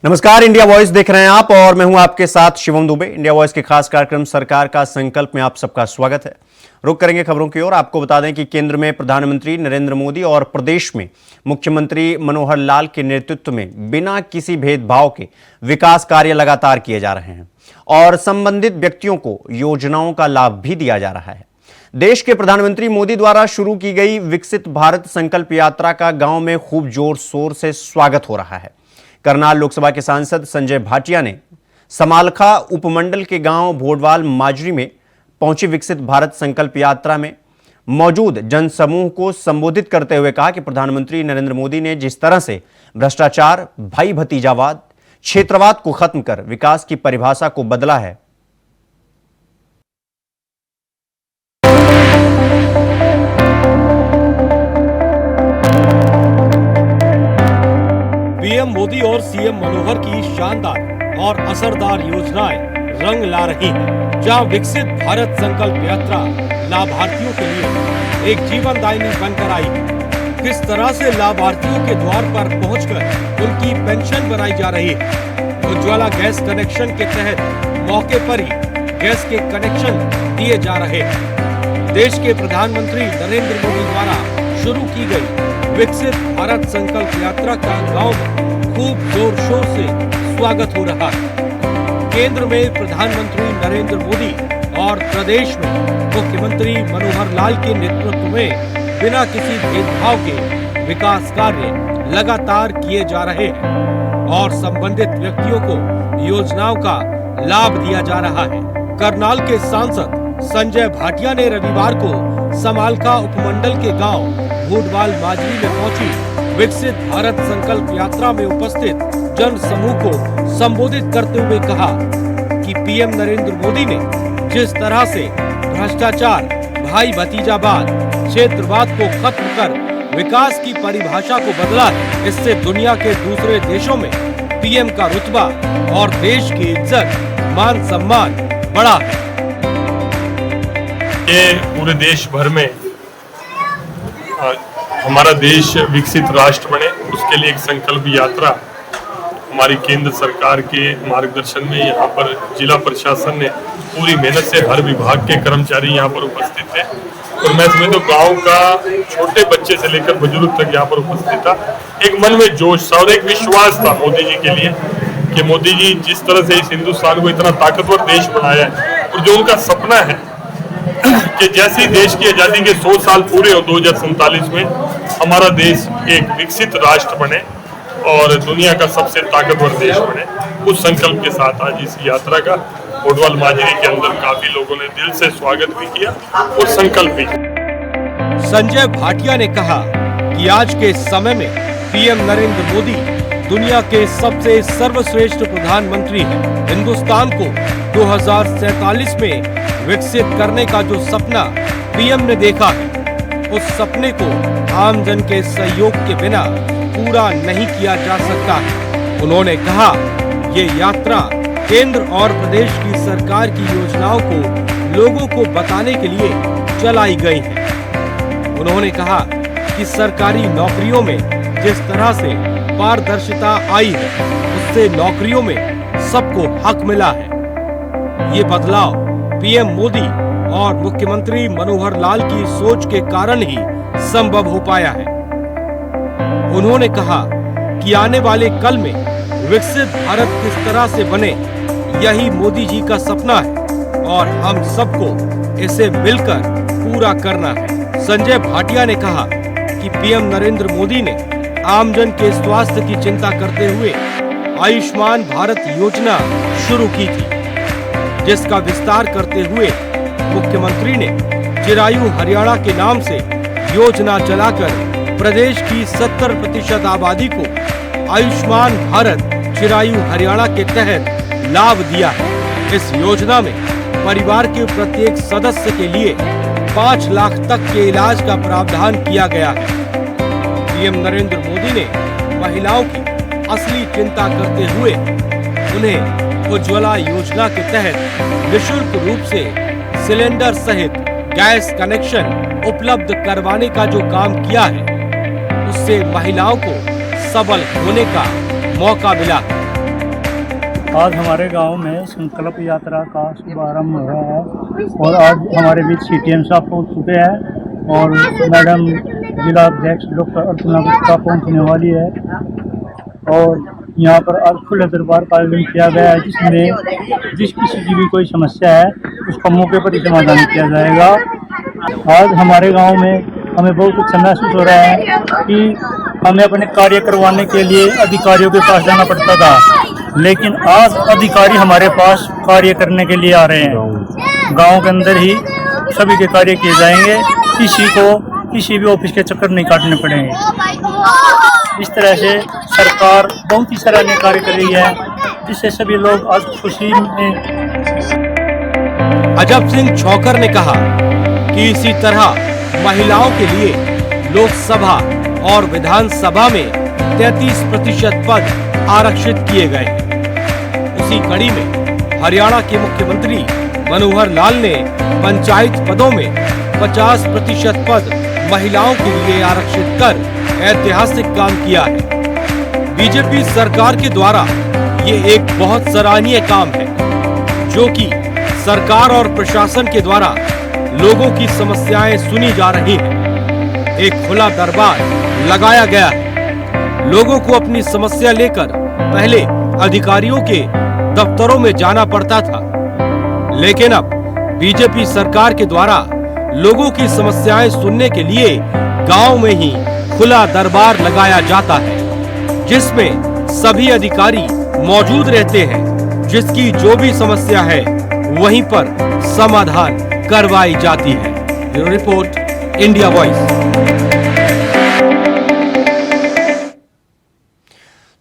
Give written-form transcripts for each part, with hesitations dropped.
नमस्कार, India voice देख रहे हैं आप और मैं हूं आपके साथ शिवम दुबे। इंडिया वॉइस के खास कार्यक्रम सरकार का संकल्प में आप सबका स्वागत है। रुक करेंगे खबरों की ओर। आपको बता दें कि केंद्र में प्रधानमंत्री नरेंद्र मोदी और प्रदेश में मुख्यमंत्री मनोहर लाल के नेतृत्व में बिना किसी भेदभाव के विकास कार्य लगातार किए जा रहे हैं और संबंधित व्यक्तियों को योजनाओं का लाभ भी दिया जा रहा है। देश के प्रधानमंत्री मोदी द्वारा शुरू की गई विकसित भारत संकल्प यात्रा का गांव में खूब जोर शोर से स्वागत हो रहा है। करनाल लोकसभा के सांसद संजय भाटिया ने समालखा उपमंडल के गांव भोडवाल माजरी में पहुंची विकसित भारत संकल्प यात्रा में मौजूद जनसमूह को संबोधित करते हुए कहा कि प्रधानमंत्री नरेंद्र मोदी ने जिस तरह से भ्रष्टाचार, भाई भतीजावाद, क्षेत्रवाद को खत्म कर विकास की परिभाषा को बदला है, पीएम मोदी और सीएम मनोहर की शानदार और असरदार योजनाएं रंग ला रही हैं, जहां विकसित भारत संकल्प यात्रा लाभार्थियों के लिए एक जीवनदायिनी बनकर आई है। किस तरह से लाभार्थियों के द्वार पर पहुंचकर उनकी पेंशन बनाई जा रही है। उज्ज्वला गैस कनेक्शन के तहत मौके पर ही गैस के कनेक्शन दिए जा रहे हैं। देश के प्रधानमंत्री नरेंद्र मोदी द्वारा शुरू की गई विकसित भारत संकल्प यात्रा का गांव में खूब जोर शोर से स्वागत हो रहा है। केंद्र में प्रधानमंत्री नरेंद्र मोदी और प्रदेश में मुख्यमंत्री मनोहर लाल के नेतृत्व में बिना किसी भेदभाव के विकास कार्य लगातार किए जा रहे हैं और संबंधित व्यक्तियों को योजनाओं का लाभ दिया जा रहा है। करनाल के सांसद संजय भाटिया ने रविवार को समालखा उपमंडल के गांव भोडवाल माजरी में पहुंची विकसित भारत संकल्प यात्रा में उपस्थित जन समूह को संबोधित करते हुए कहा कि पीएम नरेंद्र मोदी ने जिस तरह से भ्रष्टाचार, भाई भतीजावाद, क्षेत्रवाद को खत्म कर विकास की परिभाषा को बदला है, इससे दुनिया के दूसरे देशों में पीएम का रुतबा और देश की इज्जत, मान सम्मान बढ़ा है। ये पूरे देश भर में हमारा देश विकसित राष्ट्र बने, उसके लिए एक संकल्प यात्रा हमारी केंद्र सरकार के मार्गदर्शन में यहाँ पर जिला प्रशासन ने पूरी मेहनत से हर विभाग के कर्मचारी यहाँ पर उपस्थित थे और मैं समझता हूँ गाँव का छोटे बच्चे से लेकर बुजुर्ग तक यहाँ पर उपस्थित था। एक मन में जोश था और एक विश्वास था मोदी जी के लिए कि मोदी जी जिस तरह से इस हिंदुस्तान को इतना ताकतवर देश बनाया है और जो उनका सपना है कि जैसे ही देश की आज़ादी के 100 साल पूरे हो 2047 में हमारा देश एक विकसित राष्ट्र बने और दुनिया का सबसे ताकतवर देश बने, उस संकल्प के साथ आज इस यात्रा का भोडवाल माजरी के अंदर काफी लोगों ने दिल से स्वागत भी किया और संकल्प भी किया। संजय भाटिया ने कहा कि आज के समय में पीएम नरेंद्र मोदी दुनिया के सबसे सर्वश्रेष्ठ प्रधानमंत्री हैं। हिंदुस्तान को 2047 में विकसित करने का जो सपना पीएम ने देखा है, उस सपने को आम जन के सहयोग के बिना पूरा नहीं किया जा सकता है। उन्होंने कहा, ये यात्रा केंद्र और प्रदेश की सरकार की योजनाओं को लोगों को बताने के लिए चलाई गई है। उन्होंने कहा कि सरकारी नौकरियों में जिस तरह से पारदर्शिता आई है, उससे नौकरियों में सबको हक मिला है। ये बदलाव पीएम मोदी और मुख्यमंत्री मनोहर लाल की सोच के कारण ही संभव हो पाया है। उन्होंने कहा कि आने वाले कल में विकसित भारत किस तरह से बने, यही मोदी जी का सपना है और हम सबको इसे मिलकर पूरा करना है। संजय भाटिया ने कहा कि पीएम नरेंद्र मोदी ने आमजन के स्वास्थ्य की चिंता करते हुए आयुष्मान भारत योजना शुरू की थी, जिसका विस्तार करते हुए मुख्यमंत्री ने चिरायु हरियाणा के नाम से योजना चलाकर प्रदेश की 70% आबादी को आयुष्मान भारत चिरायु हरियाणा के तहत लाभ दिया है। इस योजना में परिवार के प्रत्येक सदस्य के लिए 5 लाख तक के इलाज का प्रावधान किया गया है। पीएम नरेंद्र मोदी ने महिलाओं की असली चिंता करते हुए उन्हें उज्ज्वला योजना के तहत निःशुल्क रूप से सिलेंडर सहित गैस कनेक्शन उपलब्ध करवाने का जो काम किया है, उससे महिलाओं को सबल होने का मौका मिला है। आज हमारे गांव में संकल्प यात्रा का शुभारंभ हुआ है और आज हमारे बीच सीटीएम साहब पहुंच चुके हैं और मैडम जिला अध्यक्ष डॉक्टर अर्चना गुप्ता पहुंचने वाली है और यहाँ पर आज खुले दरबार का आयोजन किया गया है जिसमें जिस किसी की भी कोई समस्या है उसका मौके पर ही समाधान किया जाएगा। आज हमारे गांव में हमें बहुत अच्छा महसूस हो रहा है कि हमें अपने कार्य करवाने के लिए अधिकारियों के पास जाना पड़ता था, लेकिन आज अधिकारी हमारे पास कार्य करने के लिए आ रहे हैं। गांव के अंदर ही सभी के कार्य किए जाएंगे, किसी को किसी भी ऑफिस के चक्कर नहीं काटने पड़ेंगे। इस तरह से सरकार बहुत ही सराहनीय कार्य कर रही है, जिससे सभी लोग आज खुशी में। अजब सिंह छौकर ने कहा कि इसी तरह महिलाओं के लिए लोकसभा और विधानसभा में 33% पद आरक्षित किए गए हैं। उसी कड़ी में हरियाणा के मुख्यमंत्री मनोहर लाल ने पंचायत पदों में 50% पद महिलाओं के लिए आरक्षित कर ऐतिहासिक काम किया है। बीजेपी सरकार के द्वारा ये एक बहुत सराहनीय काम है, जो कि सरकार और प्रशासन के द्वारा लोगों की समस्याएं सुनी जा रही हैं। एक खुला दरबार लगाया गया है। लोगों को अपनी समस्या लेकर पहले अधिकारियों के दफ्तरों में जाना पड़ता था, लेकिन अब बीजेपी सरकार के द्वारा लोगों की समस्याएं सुनने के लिए गांव में ही खुला दरबार लगाया जाता है, जिसमें सभी अधिकारी मौजूद रहते हैं। जिसकी जो भी समस्या है वहीं पर समाधान करवाई जाती है। Bureau report, India voice.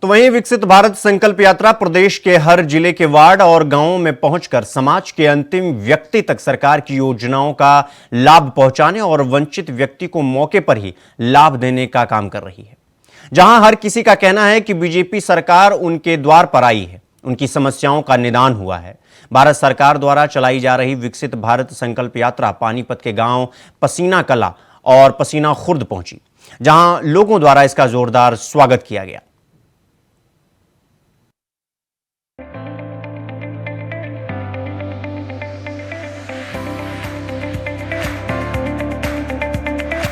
तो वहीं विकसित भारत संकल्प यात्रा प्रदेश के हर जिले के वार्ड और गांवों में पहुंचकर समाज के अंतिम व्यक्ति तक सरकार की योजनाओं का लाभ पहुंचाने और वंचित व्यक्ति को मौके पर ही लाभ देने का काम कर रही है। जहां हर किसी का कहना है कि बीजेपी सरकार उनके द्वार पर आई है, उनकी समस्याओं का निदान हुआ है। भारत सरकार द्वारा चलाई जा रही विकसित भारत संकल्प यात्रा पानीपत के गांव पसीना कला और पसीना खुर्द पहुंची, जहां लोगों द्वारा इसका जोरदार स्वागत किया गया।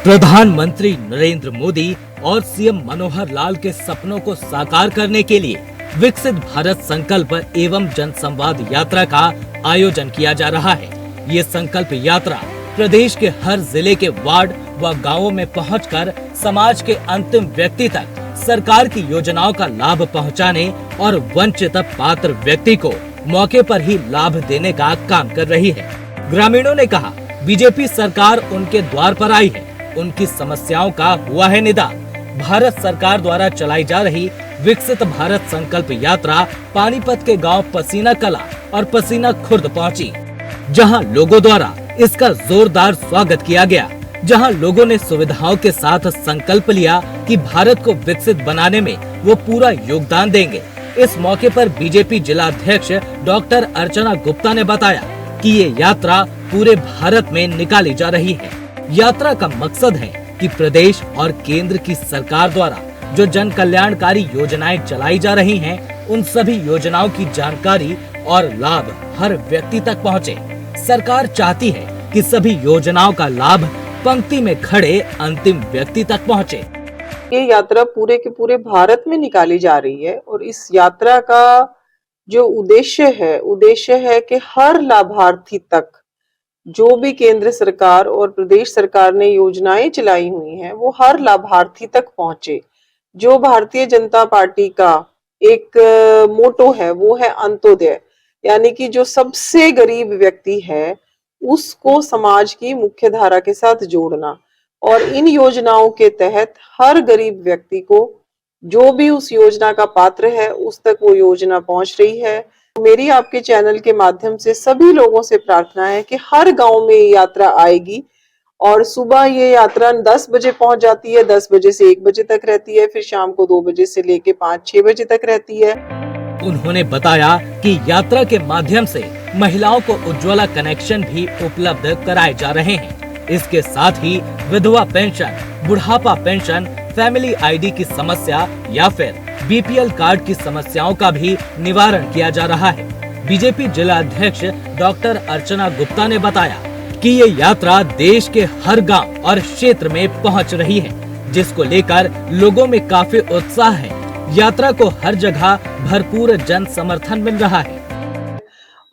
प्रधानमंत्री नरेंद्र मोदी और सीएम मनोहर लाल के सपनों को साकार करने के लिए विकसित भारत संकल्प एवं जन संवाद यात्रा का आयोजन किया जा रहा है। ये संकल्प यात्रा प्रदेश के हर जिले के वार्ड व गांवों में पहुंचकर समाज के अंतिम व्यक्ति तक सरकार की योजनाओं का लाभ पहुंचाने और वंचित पात्र व्यक्ति को मौके पर ही लाभ देने का काम कर रही है। ग्रामीणों ने कहा, बीजेपी सरकार उनके द्वार पर आई है, उनकी समस्याओं का हुआ है निदान। भारत सरकार द्वारा चलाई जा रही विकसित भारत संकल्प यात्रा पानीपत के गांव पसीना कला और पसीना खुर्द पहुंची, जहां लोगों द्वारा इसका जोरदार स्वागत किया गया। जहां लोगों ने सुविधाओं के साथ संकल्प लिया कि भारत को विकसित बनाने में वो पूरा योगदान देंगे। इस मौके पर बीजेपी जिला अध्यक्ष डॉक्टर अर्चना गुप्ता ने बताया कि ये यात्रा पूरे भारत में निकाली जा रही है। यात्रा का मकसद है कि प्रदेश और केंद्र की सरकार द्वारा जो जन कल्याणकारी योजनाएं चलाई जा रही हैं, उन सभी योजनाओं की जानकारी और लाभ हर व्यक्ति तक पहुंचे। सरकार चाहती है कि सभी योजनाओं का लाभ पंक्ति में खड़े अंतिम व्यक्ति तक पहुंचे। ये यात्रा पूरे के पूरे भारत में निकाली जा रही है और इस यात्रा का जो उद्देश्य है कि हर लाभार्थी तक जो भी केंद्र सरकार और प्रदेश सरकार ने योजनाएं चलाई हुई हैं, वो हर लाभार्थी तक पहुंचे। जो भारतीय जनता पार्टी का एक मोटो है वो है अंत्योदय, यानी कि जो सबसे गरीब व्यक्ति है उसको समाज की मुख्य धारा के साथ जोड़ना। और इन योजनाओं के तहत हर गरीब व्यक्ति को जो भी उस योजना का पात्र है उस तक वो योजना पहुंच रही है। मेरी आपके चैनल के माध्यम से सभी लोगों से प्रार्थना है कि हर गांव में ये यात्रा आएगी और सुबह ये यात्रा 10 बजे पहुंच जाती है, 10 बजे से 1 बजे तक रहती है, फिर शाम को 2 बजे से लेके 5-6 बजे तक रहती है। उन्होंने बताया कि यात्रा के माध्यम से महिलाओं को उज्ज्वला कनेक्शन भी उपलब्ध कराए जा रहे हैं। इसके साथ ही विधवा पेंशन, बुढ़ापा पेंशन, फैमिली आईडी की समस्या या फिर बीपीएल कार्ड की समस्याओं का भी निवारण किया जा रहा है। बीजेपी जिला अध्यक्ष डॉक्टर अर्चना गुप्ता ने बताया कि ये यात्रा देश के हर गांव और क्षेत्र में पहुंच रही है, जिसको लेकर लोगों में काफी उत्साह है। यात्रा को हर जगह भरपूर जन समर्थन मिल रहा है।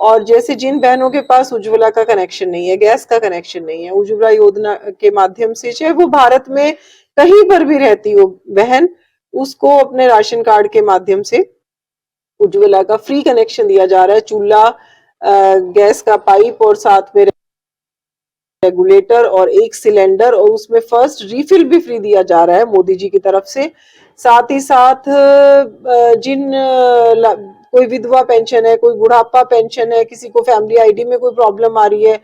और जैसे जिन बहनों के पास उज्ज्वला का कनेक्शन नहीं है, गैस का कनेक्शन नहीं है, उज्ज्वला योजना के माध्यम से चाहे वो भारत में कहीं पर भी रहती हो बहन, उसको अपने राशन कार्ड के माध्यम से उज्ज्वला का फ्री कनेक्शन दिया जा रहा है। चूल्हा, गैस का पाइप और साथ में रेगुलेटर और एक सिलेंडर, और उसमें फर्स्ट रिफिल भी फ्री दिया जा रहा है मोदी जी की तरफ से। साथ ही साथ जिन कोई विधवा पेंशन है, कोई बुढ़ापा पेंशन है, किसी को फैमिली आईडी में कोई प्रॉब्लम आ रही है,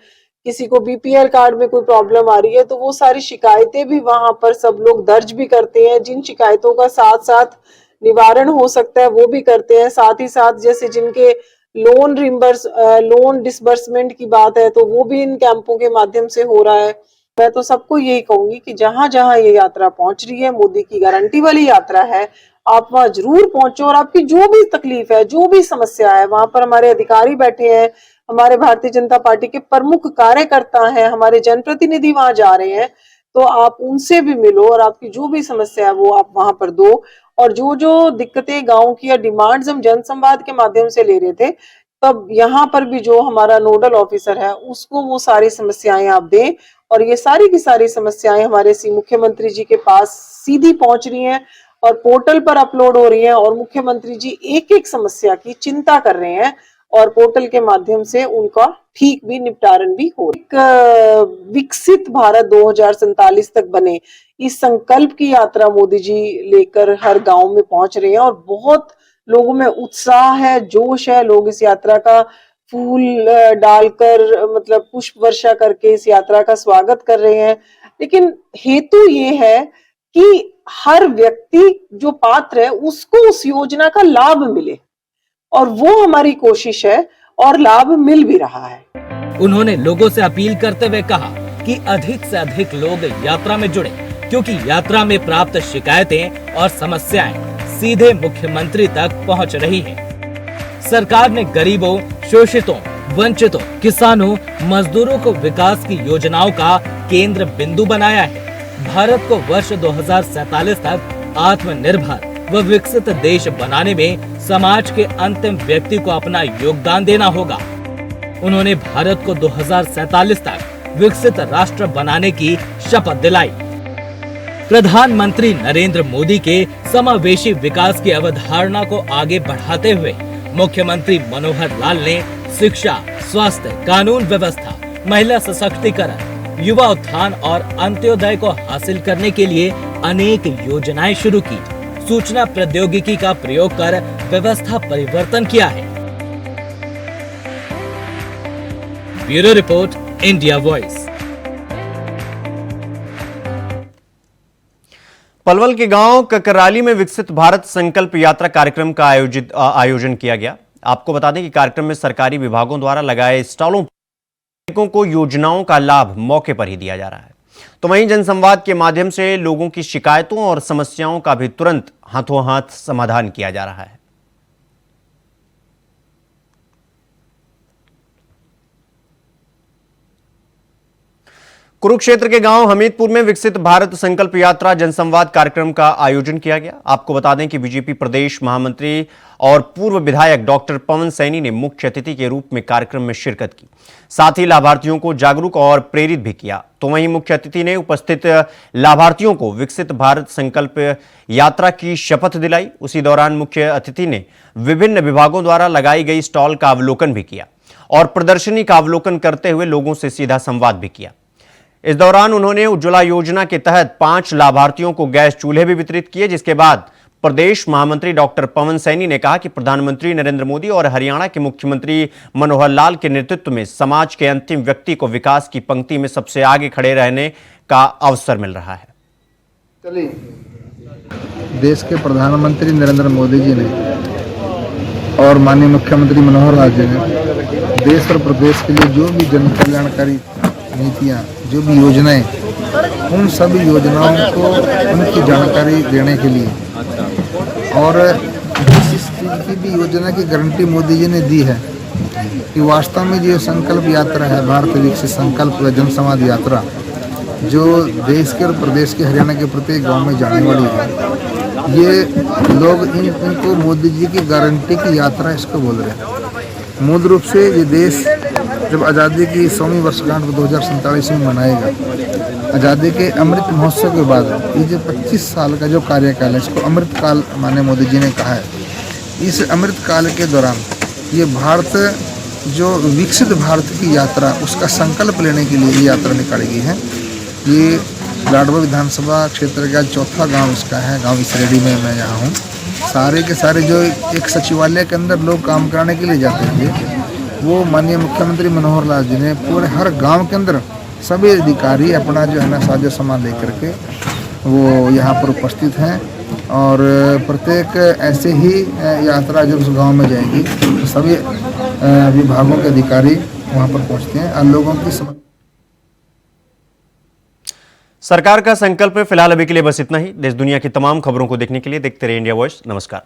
किसी को बीपीएल कार्ड में कोई प्रॉब्लम आ रही है, तो वो सारी शिकायतें भी वहां पर सब लोग दर्ज भी करते हैं। जिन शिकायतों का साथ साथ निवारण हो सकता है वो भी करते हैं। साथ ही साथ जैसे जिनके लोन डिसबर्समेंट की बात है तो वो भी इन कैंपों के माध्यम से हो रहा है। मैं तो सबको यही कहूंगी कि जहां जहां ये यात्रा पहुंच रही है, मोदी की गारंटी वाली यात्रा है, आप वहां जरूर पहुंचो और आपकी जो भी तकलीफ है, जो भी समस्या है, वहां पर हमारे अधिकारी बैठे हैं, हमारे भारतीय जनता पार्टी के प्रमुख कार्यकर्ता हैं, हमारे जनप्रतिनिधि वहां जा रहे हैं, तो आप उनसे भी मिलो और आपकी जो भी समस्या है वो आप वहां पर दो। और जो जो दिक्कतें गांव की या डिमांड्स हम जनसंवाद के माध्यम से ले रहे थे, तब यहाँ पर भी जो हमारा नोडल ऑफिसर है उसको वो सारी समस्याएं आप दें, और ये सारी की सारी समस्याएं हमारे मुख्यमंत्री जी के पास सीधी पहुंच रही हैं और पोर्टल पर अपलोड हो रही हैं, और मुख्यमंत्री जी एक एक समस्या की चिंता कर रहे हैं और पोर्टल के माध्यम से उनका ठीक भी निपटारण भी हो। एक विकसित भारत 2047 तक बने, इस संकल्प की यात्रा मोदी जी लेकर हर गांव में पहुंच रहे हैं और बहुत लोगों में उत्साह है, जोश है। लोग इस यात्रा का फूल डालकर, मतलब पुष्प वर्षा करके इस यात्रा का स्वागत कर रहे हैं। लेकिन हेतु ये है कि हर व्यक्ति जो पात्र है उसको उस योजना का लाभ मिले, और वो हमारी कोशिश है और लाभ मिल भी रहा है। उन्होंने लोगों से अपील करते हुए कहा कि अधिक से अधिक लोग यात्रा में जुड़े, क्योंकि यात्रा में प्राप्त शिकायतें और समस्याएं सीधे मुख्यमंत्री तक पहुंच रही है। सरकार ने गरीबों, शोषितों, वंचितों, किसानों, मजदूरों को विकास की योजनाओं का केंद्र बिंदु बनाया है। भारत को वर्ष 2047 तक आत्मनिर्भर व विकसित देश बनाने में समाज के अंतिम व्यक्ति को अपना योगदान देना होगा। उन्होंने भारत को 2047 तक विकसित राष्ट्र बनाने की शपथ दिलाई। प्रधानमंत्री नरेंद्र मोदी के समावेशी विकास की अवधारणा को आगे बढ़ाते हुए मुख्यमंत्री मनोहर लाल ने शिक्षा, स्वास्थ्य, कानून व्यवस्था, महिला सशक्तिकरण, युवा उत्थान और अंत्योदय को हासिल करने के लिए अनेक योजनाएं शुरू की। सूचना प्रौद्योगिकी का प्रयोग कर व्यवस्था परिवर्तन किया है। Bureau report, India voice. Palwal के गांव ककराली में विकसित भारत संकल्प यात्रा कार्यक्रम का आयोजन किया गया। आपको बता दें कि कार्यक्रम में सरकारी विभागों द्वारा लगाए स्टॉलों को योजनाओं का लाभ मौके पर ही दिया जा रहा है, तो वहीं जनसंवाद के माध्यम से लोगों की शिकायतों और समस्याओं का भी तुरंत हाथों हाथ समाधान किया जा रहा है। कुरुक्षेत्र के गांव हमीदपुर में विकसित भारत संकल्प यात्रा जनसंवाद कार्यक्रम का आयोजन किया गया। आपको बता दें कि बीजेपी प्रदेश महामंत्री और पूर्व विधायक डॉक्टर पवन सैनी ने मुख्य अतिथि के रूप में कार्यक्रम में शिरकत की, साथ ही लाभार्थियों को जागरूक और प्रेरित भी किया। तो वहीं मुख्य अतिथि ने उपस्थित लाभार्थियों को विकसित भारत संकल्प यात्रा की शपथ दिलाई। उसी दौरान मुख्य अतिथि ने विभिन्न विभागों द्वारा लगाई गई स्टॉल का अवलोकन भी किया और प्रदर्शनी का अवलोकन करते हुए लोगों से सीधा संवाद भी किया। इस दौरान उन्होंने उज्ज्वला योजना के तहत 5 लाभार्थियों को गैस चूल्हे भी वितरित किए, जिसके बाद प्रदेश महामंत्री डॉक्टर पवन सैनी ने कहा कि प्रधानमंत्री नरेंद्र मोदी और हरियाणा के मुख्यमंत्री मनोहर लाल के नेतृत्व में समाज के अंतिम व्यक्ति को विकास की पंक्ति में सबसे आगे खड़े रहने का अवसर मिल रहा है। देश के प्रधानमंत्री नरेंद्र मोदी जी ने और माननीय मुख्यमंत्री मनोहर लाल जी ने देश और प्रदेश के लिए जो भी जन कल्याणकारी नीतियाँ, जो भी योजनाएं उन सभी योजनाओं को उनकी जानकारी देने के लिए। और जिस चीज़ की भी योजना की गारंटी मोदी जी ने दी है कि वास्तव में जो संकल्प यात्रा है, भारत विकसित संकल्प जन संवाद यात्रा, जो देश के और प्रदेश के हरियाणा के प्रत्येक गांव में जाने वाली है, ये लोग इनको मोदी जी की गारंटी की यात्रा इसको बोल रहे हैं। मूल रूप से ये देश जब आज़ादी की 100वीं वर्षगांठ को 2047 में मनाएगा, आज़ादी के अमृत महोत्सव के बाद ये जो 25 साल का जो कार्यकाल है, इसको अमृत काल माननीय मोदी जी ने कहा है। इस अमृत काल के दौरान ये भारत जो विकसित भारत की यात्रा, उसका संकल्प लेने के लिए ये यात्रा निकाली गई है। ये लाडवा विधानसभा क्षेत्र का चौथा गांव इसका है, गांव इसरेडी में मैं यहाँ हूँ। सारे के सारे जो एक सचिवालय के अंदर लोग काम कराने के लिए जाते थे, वो माननीय मुख्यमंत्री मनोहर लाल जी ने पूरे हर गांव के अंदर सभी अधिकारी अपना जो है ना साजो सामान लेकर के वो यहाँ पर उपस्थित हैं। और प्रत्येक ऐसे ही यात्रा जब उस गांव में जाएगी तो सभी विभागों के अधिकारी वहाँ पर पहुँचते हैं और लोगों की सरकार का संकल्प में फिलहाल अभी के लिए बस इतना ही। देश दुनिया की तमाम खबरों को देखने के लिए देखते रहिए इंडिया वॉइस। नमस्कार।